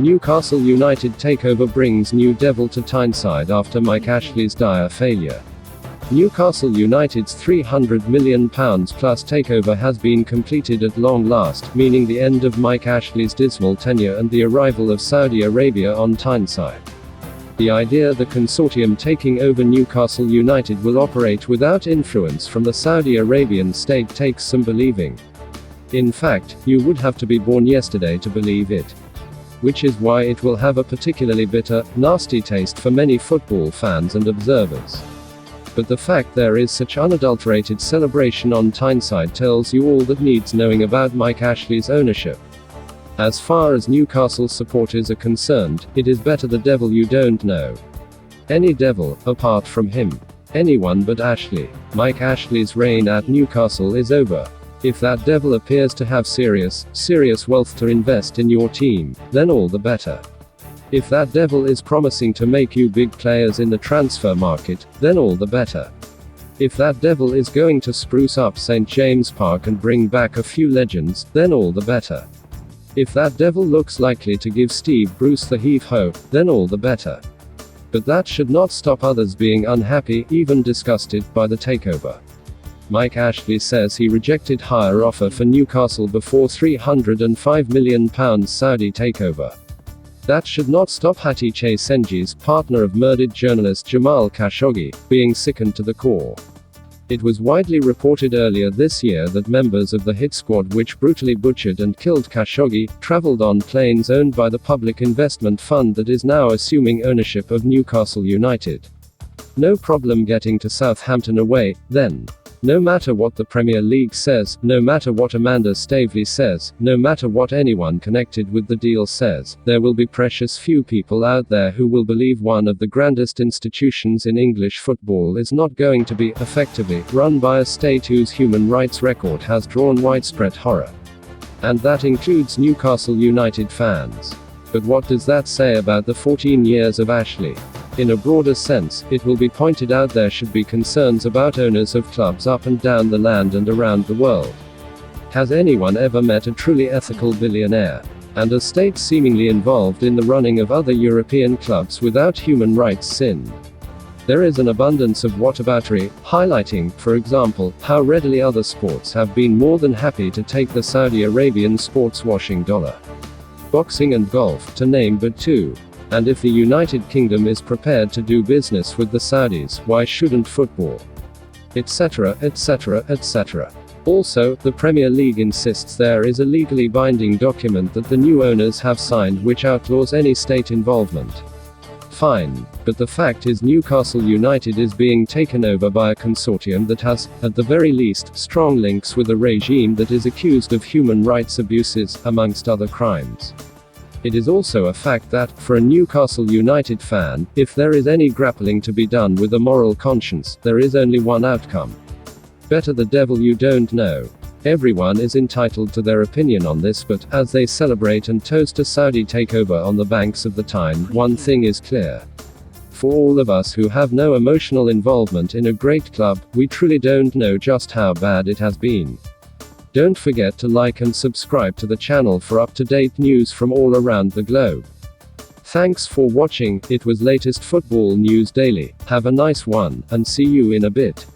Newcastle United takeover brings new devil to Tyneside after Mike Ashley's dire failure. Newcastle United's £300 million plus takeover has been completed at long last, meaning the end of Mike Ashley's dismal tenure and the arrival of Saudi Arabia on Tyneside. The idea the consortium taking over Newcastle United will operate without influence from the Saudi Arabian state takes some believing. In fact, you would have to be born yesterday to believe it. Which is why it will have a particularly bitter, nasty taste for many football fans and observers. But the fact there is such unadulterated celebration on Tyneside tells you all that needs knowing about Mike Ashley's ownership. As far as Newcastle supporters are concerned, it is better the devil you don't know. Any devil, apart from him. Anyone but Ashley. Mike Ashley's reign at Newcastle is over. If that devil appears to have serious wealth to invest in your team, then all the better. If that devil is promising to make you big players in the transfer market, then all the better. If that devil is going to spruce up St. James Park and bring back a few legends, then all the better. If that devil looks likely to give Steve Bruce the heave-ho, then all the better. But that should not stop others being unhappy, even disgusted, by the takeover. Mike Ashley says he rejected higher offer for Newcastle before £305 million Saudi takeover. That should not stop Hatice Sengi's, partner of murdered journalist Jamal Khashoggi, being sickened to the core. It was widely reported earlier this year that members of the hit squad which brutally butchered and killed Khashoggi, traveled on planes owned by the public investment fund that is now assuming ownership of Newcastle United. No problem getting to Southampton away, then. No matter what the Premier League says, no matter what Amanda Staveley says, no matter what anyone connected with the deal says, there will be precious few people out there who will believe one of the grandest institutions in English football is not going to be, effectively, run by a state whose human rights record has drawn widespread horror. And that includes Newcastle United fans. But what does that say about the 14 years of Ashley? In a broader sense, it will be pointed out there should be concerns about owners of clubs up and down the land and around the world. Has anyone ever met a truly ethical billionaire? And a state seemingly involved in the running of other European clubs without human rights sin? There is an abundance of whataboutery, highlighting, for example, how readily other sports have been more than happy to take the Saudi Arabian sports washing dollar. Boxing and golf, to name but two. And if the United Kingdom is prepared to do business with the Saudis, why shouldn't football? Etc., etc., etc. Also, the Premier League insists there is a legally binding document that the new owners have signed which outlaws any state involvement. Fine, but the fact is Newcastle United is being taken over by a consortium that has, at the very least, strong links with a regime that is accused of human rights abuses, amongst other crimes. It is also a fact that, for a Newcastle United fan, if there is any grappling to be done with a moral conscience, there is only one outcome. Better the devil you don't know. Everyone is entitled to their opinion on this, but, as they celebrate and toast a Saudi takeover on the banks of the Tyne, one thing is clear. For all of us who have no emotional involvement in a great club, we truly don't know just how bad it has been. Don't forget to like and subscribe to the channel for up-to-date news from all around the globe. Thanks for watching, it was latest football news daily, have a nice one, and see you in a bit.